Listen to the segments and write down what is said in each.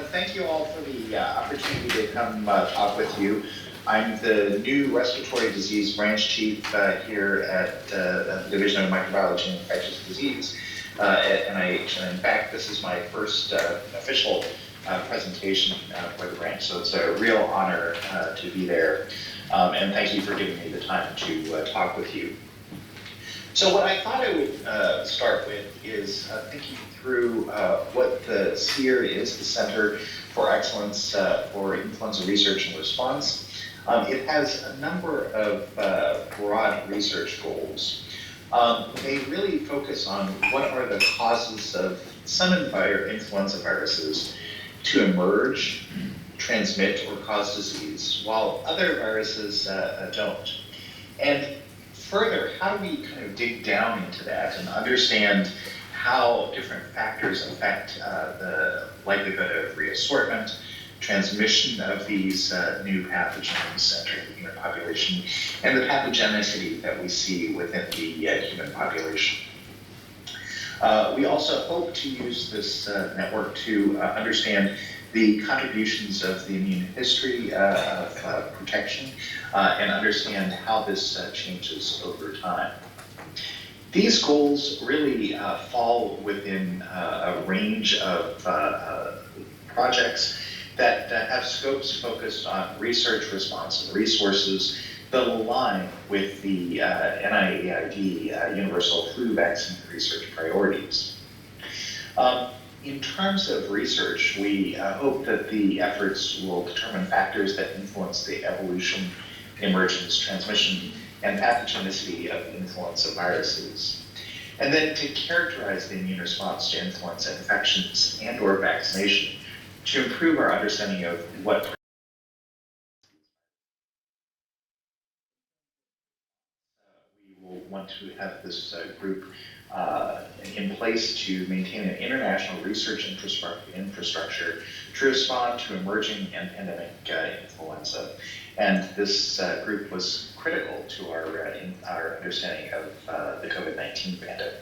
Thank you all for the opportunity to come talk with you. I'm the new respiratory disease branch chief here at the Division of Microbiology and Infectious Disease at NIH. And in fact, this is my first official presentation for the branch, so it's a real honor to be there. And thank you for giving me the time to talk with you. So what I thought I would start with is thinking through what the SEER is, the Center for Excellence for Influenza Research and Response. It has a number of broad research goals. They really focus on what are the causes of some influenza viruses to emerge, transmit, or cause disease, while other viruses don't. And further, how do we kind of dig down into that and understand how different factors affect the likelihood of reassortment, transmission of these new pathogens entering the human population, and the pathogenicity that we see within the human population. We also hope to use this network to understand the contributions of the immune history of protection and understand how this changes over time. These goals really fall within a range of projects that have scopes focused on research, response, and resources that align with the NIAID Universal Flu Vaccine Research priorities. In terms of research, we hope that the efforts will determine factors that influence the evolution, emergence, transmission, and pathogenicity of influenza viruses. And then to characterize the immune response to influenza infections and or vaccination to improve our understanding of what we will want to have this group in place to maintain an international research infrastructure to respond to emerging and endemic influenza. And this group was critical to our understanding of the COVID-19 pandemic.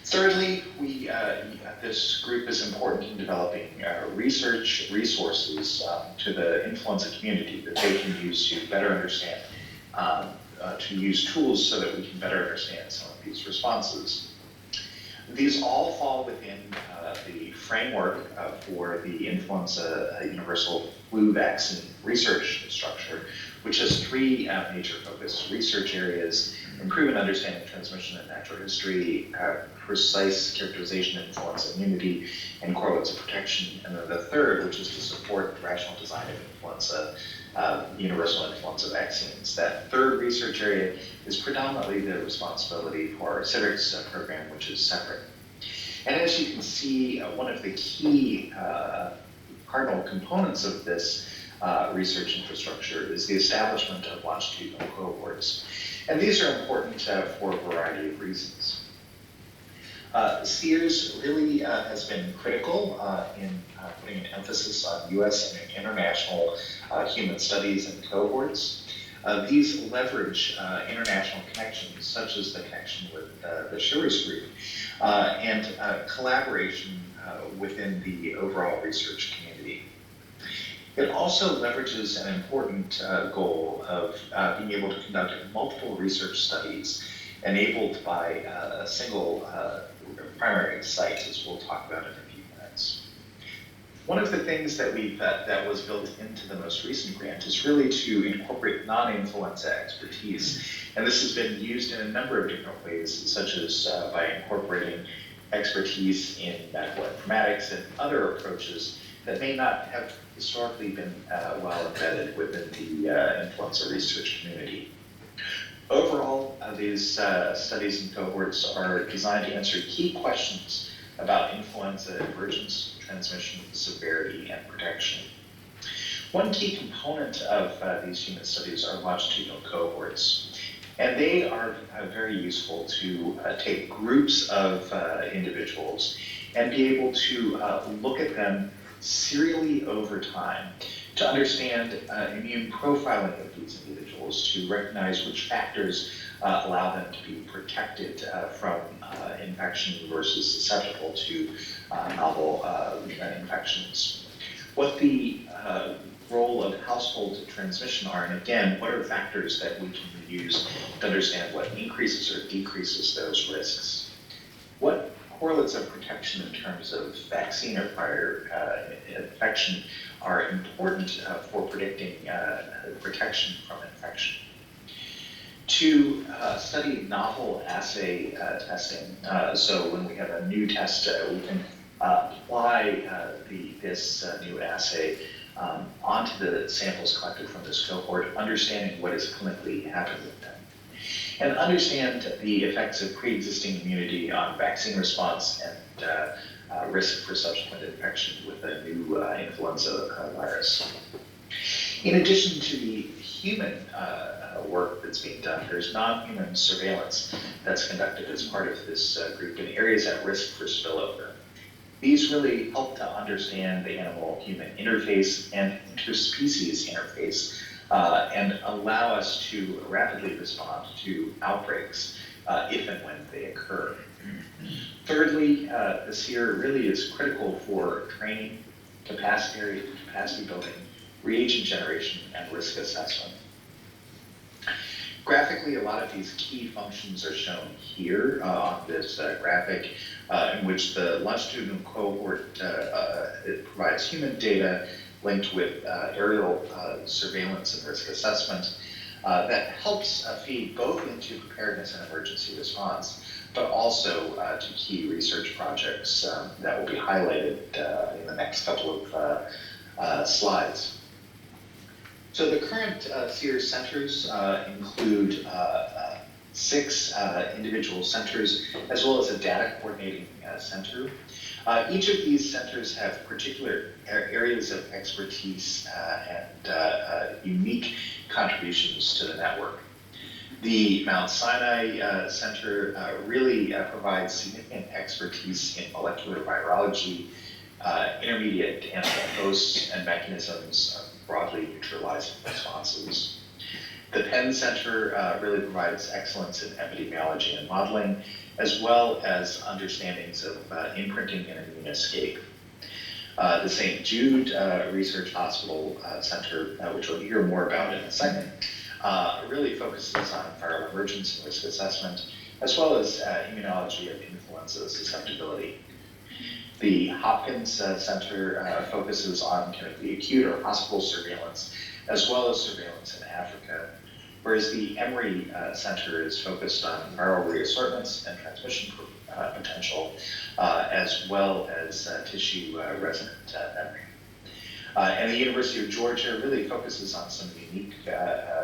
Thirdly, this group is important in developing research resources to the influenza community that they can use to better understand, to use tools so that we can better understand some of these responses. These all fall within the framework for the Influenza Universal Flu Vaccine Research Structure, which has three major focus research areas: improve and understanding transmission and natural history, precise characterization of influenza immunity, and correlates of protection. And then the third, which is to support the rational design of influenza, universal influenza vaccines. That third research area is predominantly the responsibility for our SHIVERS program, which is separate. And as you can see, one of the key cardinal components of this research infrastructure is the establishment of longitudinal cohorts. And these are important for a variety of reasons. SEERS really has been critical in putting an emphasis on US and international human studies and cohorts. These leverage international connections, such as the connection with the SHIVERS group, and collaboration within the overall research community. It also leverages an important goal of being able to conduct multiple research studies enabled by a single primary site, as we'll talk about in a few minutes. One of the things that that was built into the most recent grant is really to incorporate non-influenza expertise. And this has been used in a number of different ways, such as by incorporating expertise in medical informatics and other approaches that may not have historically been well embedded within the influenza research community. Overall, these studies and cohorts are designed to answer key questions about influenza emergence, transmission, severity, and protection. One key component of these human studies are longitudinal cohorts, and they are very useful to take groups of individuals and be able to look at them serially over time to understand immune profiling of these individuals, to recognize which factors allow them to be protected from infection versus susceptible to novel infections. What the role of household transmission are, and again, what are factors that we can use to understand what increases or decreases those risks? What correlates of protection in terms of vaccine or prior infection are important for predicting protection from infection? To study novel assay testing. So when we have a new test, we can apply this new assay onto the samples collected from this cohort, understanding what is clinically happening with them. And understand the effects of pre-existing immunity on vaccine response and risk for subsequent infection with a new influenza virus. In addition to the human work that's being done, there's non-human surveillance that's conducted as part of this group in areas at risk for spillover. These really help to understand the animal-human interface and interspecies interface and allow us to rapidly respond to outbreaks if and when they occur. Thirdly, this here really is critical for training, capacity building, reagent generation, and risk assessment. Graphically, a lot of these key functions are shown here on this graphic, in which the longitudinal cohort it provides human data linked with aerial surveillance and risk assessment that helps feed both into preparedness and emergency response, but also to key research projects that will be highlighted in the next couple of slides. So the current SEERS centers include 6 individual centers, as well as a data coordinating center. Each of these centers have particular areas of expertise and unique contributions to the network. The Mount Sinai Center really provides significant expertise in molecular virology, intermediate animal hosts, and mechanisms of broadly neutralizing responses. The Penn Center really provides excellence in epidemiology and modeling, as well as understandings of imprinting and immune escape. The St. Jude Research Hospital Center, which we'll hear more about in a second, really focuses on viral emergence and risk assessment, as well as immunology of influenza susceptibility. The Hopkins Center focuses on kind of the acute or hospital surveillance, as well as surveillance in Africa, whereas the Emory Center is focused on viral reassortments and transmission potential, as well as tissue-resident memory. And the University of Georgia really focuses on some unique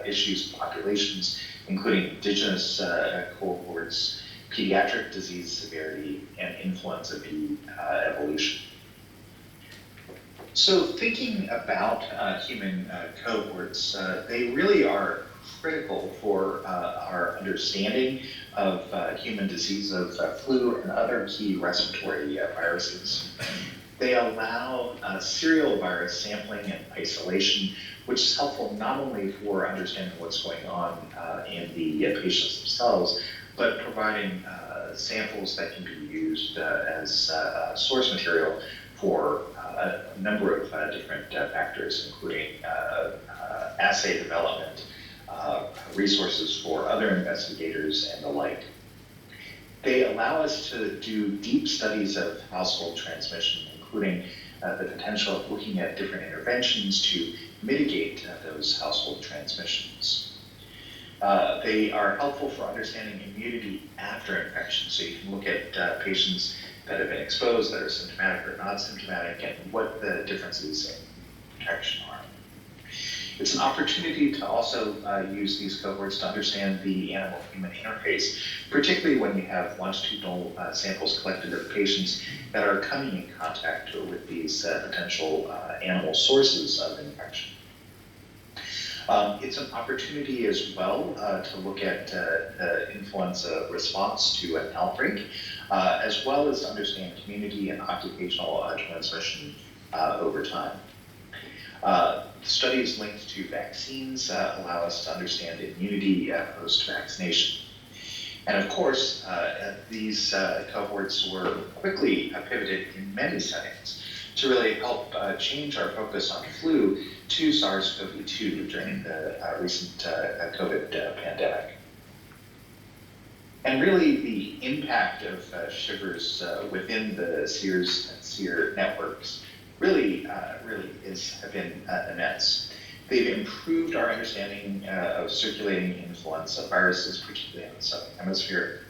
issues and populations, including indigenous cohorts, pediatric disease severity, and influenza B evolution. So thinking about human cohorts, they really are critical for our understanding of human disease of flu and other key respiratory viruses. They allow serial virus sampling and isolation, which is helpful not only for understanding what's going on in the patients themselves, but providing samples that can be used as source material for a number of different factors, including assay development, resources for other investigators, and the like. They allow us to do deep studies of household transmission, including the potential of looking at different interventions to mitigate those household transmissions. They are helpful for understanding immunity after infection, so you can look at patients that have been exposed, that are symptomatic or not symptomatic, and what the differences in protection are. It's an opportunity to also use these cohorts to understand the animal-human interface, particularly when you have longitudinal samples collected of patients that are coming in contact with these potential animal sources of infection. It's an opportunity as well to look at the influenza response to an outbreak, as well as to understand community and occupational transmission over time. Studies linked to vaccines allow us to understand immunity post-vaccination. And of course, these cohorts were quickly pivoted in many settings to really help change our focus on flu to SARS-CoV-2 during the recent COVID pandemic. And really, the impact of SHIVERS within the SEERS and SEER networks really have been immense. They've improved our understanding of circulating influenza viruses, particularly in the Southern Hemisphere.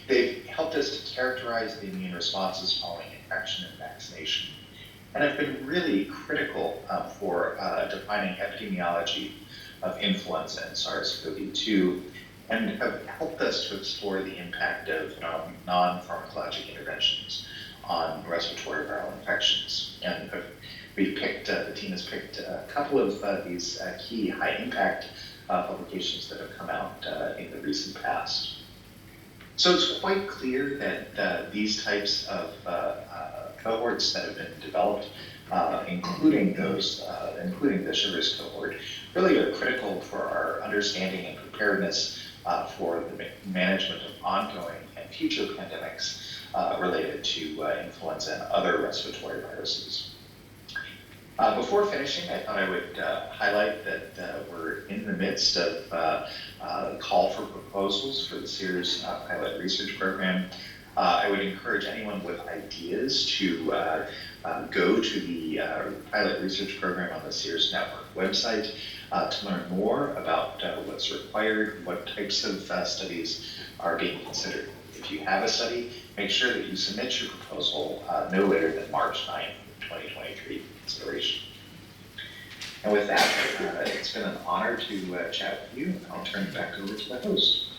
They've helped us to characterize the immune responses following infection and vaccination, and have been really critical for defining epidemiology of influenza and SARS-CoV-2, and have helped us to explore the impact of non-pharmacologic interventions on respiratory viral infections. And we've picked, the team has picked a couple of these key high-impact publications that have come out in the recent past. So it's quite clear that these types of cohorts that have been developed, including the SHIVERS cohort, really are critical for our understanding and preparedness for the management of ongoing and future pandemics related to influenza and other respiratory viruses. Before finishing, I thought I would highlight that we're in the midst of a call for proposals for the SEERS pilot research program. I would encourage anyone with ideas to go to the pilot research program on the SEERS Network website to learn more about what's required, what types of studies are being considered. If you have a study, make sure that you submit your proposal no later than March 9th, 2023 for consideration. And with that, it's been an honor to chat with you. I'll turn it back over to the host.